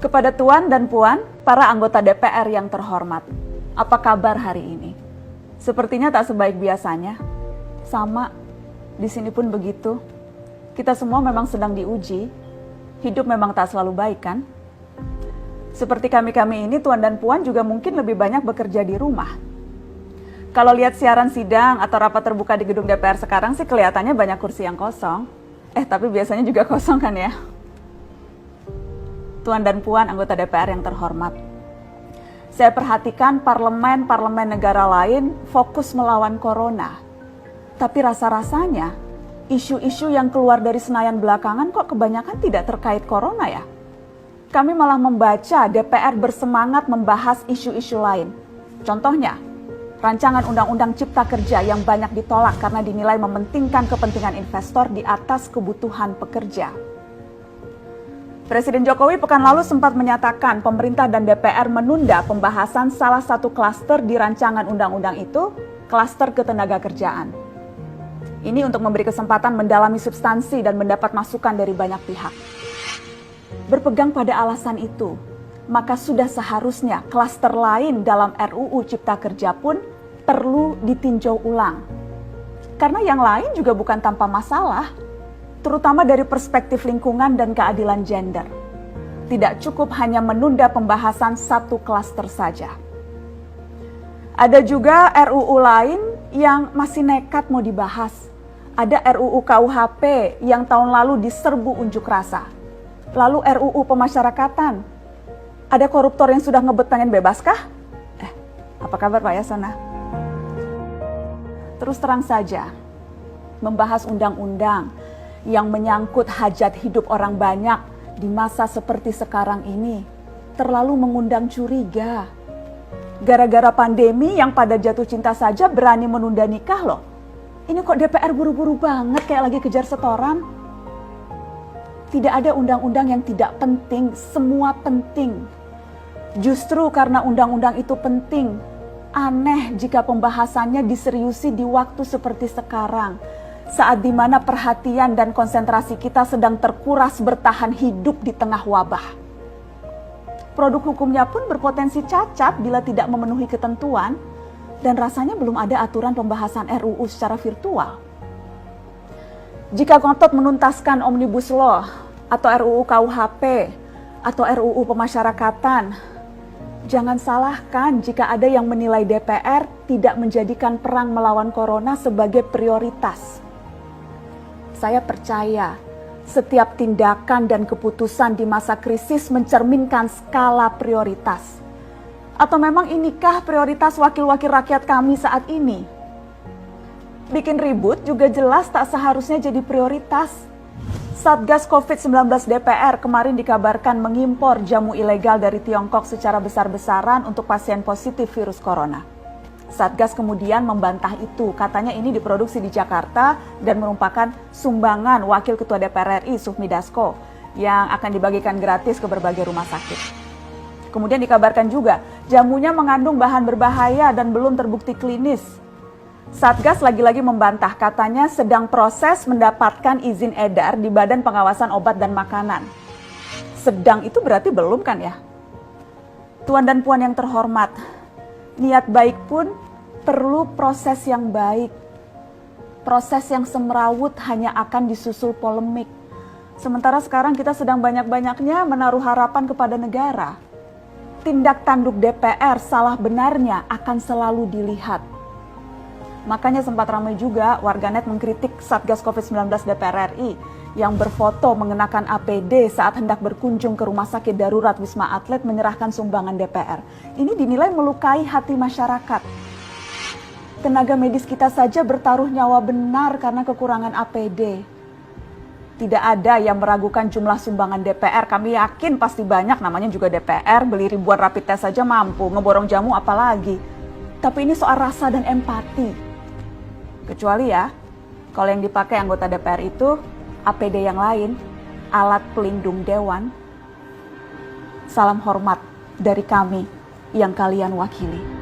Kepada Tuan dan Puan, para anggota DPR yang terhormat, apa kabar hari ini? Sepertinya tak sebaik biasanya. Sama, di sini pun begitu. Kita semua memang sedang diuji. Hidup memang tak selalu baik, kan? Seperti kami-kami ini, Tuan dan Puan juga mungkin lebih banyak bekerja di rumah. Kalau lihat siaran sidang atau rapat terbuka di gedung DPR sekarang sih kelihatannya banyak kursi yang kosong. Tapi biasanya juga kosong kan ya? Tuan dan Puan anggota DPR yang terhormat, saya perhatikan parlemen-parlemen negara lain fokus melawan corona. Tapi rasa-rasanya isu-isu yang keluar dari Senayan belakangan kok kebanyakan tidak terkait corona ya? Kami malah membaca DPR bersemangat membahas isu-isu lain. Contohnya, rancangan Undang-Undang Cipta Kerja yang banyak ditolak karena dinilai mementingkan kepentingan investor di atas kebutuhan pekerja. Presiden Jokowi pekan lalu sempat menyatakan pemerintah dan DPR menunda pembahasan salah satu klaster di rancangan undang-undang itu, klaster ketenagakerjaan. Ini untuk memberi kesempatan mendalami substansi dan mendapat masukan dari banyak pihak. Berpegang pada alasan itu, maka sudah seharusnya klaster lain dalam RUU Cipta Kerja pun perlu ditinjau ulang. Karena yang lain juga bukan tanpa masalah, terutama dari perspektif lingkungan dan keadilan gender. Tidak cukup hanya menunda pembahasan satu klaster saja. Ada juga RUU lain yang masih nekat mau dibahas. Ada RUU KUHP yang tahun lalu diserbu unjuk rasa. Lalu RUU pemasyarakatan. Ada koruptor yang sudah ngebet pengen bebas kah? Apa kabar Pak Yasona? Terus terang saja, membahas undang-undang yang menyangkut hajat hidup orang banyak di masa seperti sekarang ini terlalu mengundang curiga. Gara-gara pandemi yang pada jatuh cinta saja berani menunda nikah loh. Ini kok DPR buru-buru banget kayak lagi kejar setoran? Tidak ada undang-undang yang tidak penting, semua penting. Justru karena undang-undang itu penting, aneh jika pembahasannya diseriusi di waktu seperti sekarang. Saat dimana perhatian dan konsentrasi kita sedang terkuras bertahan hidup di tengah wabah. Produk hukumnya pun berpotensi cacat bila tidak memenuhi ketentuan, dan rasanya belum ada aturan pembahasan RUU secara virtual. Jika ngotot menuntaskan Omnibus Law, atau RUU KUHP, atau RUU pemasyarakatan, jangan salahkan jika ada yang menilai DPR tidak menjadikan perang melawan corona sebagai prioritas. Saya percaya setiap tindakan dan keputusan di masa krisis mencerminkan skala prioritas. Atau memang inikah prioritas wakil-wakil rakyat kami saat ini? Bikin ribut juga jelas tak seharusnya jadi prioritas. Satgas COVID-19 DPR kemarin dikabarkan mengimpor jamu ilegal dari Tiongkok secara besar-besaran untuk pasien positif virus corona. Satgas kemudian membantah itu, katanya ini diproduksi di Jakarta dan merupakan sumbangan Wakil Ketua DPR RI Sufmi Dasko yang akan dibagikan gratis ke berbagai rumah sakit. Kemudian dikabarkan juga jamunya mengandung bahan berbahaya dan belum terbukti klinis. Satgas lagi-lagi membantah, katanya sedang proses mendapatkan izin edar di Badan Pengawasan Obat dan Makanan. Sedang itu berarti belum kan ya? Tuan dan Puan yang terhormat, niat baik pun perlu proses yang baik. Proses yang semrawut hanya akan disusul polemik. Sementara sekarang kita sedang banyak-banyaknya menaruh harapan kepada negara. Tindak tanduk DPR salah benarnya akan selalu dilihat. Makanya sempat ramai juga warganet mengkritik Satgas COVID-19 DPR RI yang berfoto mengenakan APD saat hendak berkunjung ke rumah sakit darurat Wisma Atlet menyerahkan sumbangan DPR. Ini dinilai melukai hati masyarakat. Tenaga medis kita saja bertaruh nyawa benar karena kekurangan APD. Tidak ada yang meragukan jumlah sumbangan DPR. Kami yakin pasti banyak, namanya juga DPR, beli ribuan rapid test saja mampu, ngeborong jamu apalagi. Tapi ini soal rasa dan empati. Kecuali ya, kalau yang dipakai anggota DPR itu APD yang lain, alat pelindung dewan. Salam hormat dari kami yang kalian wakili.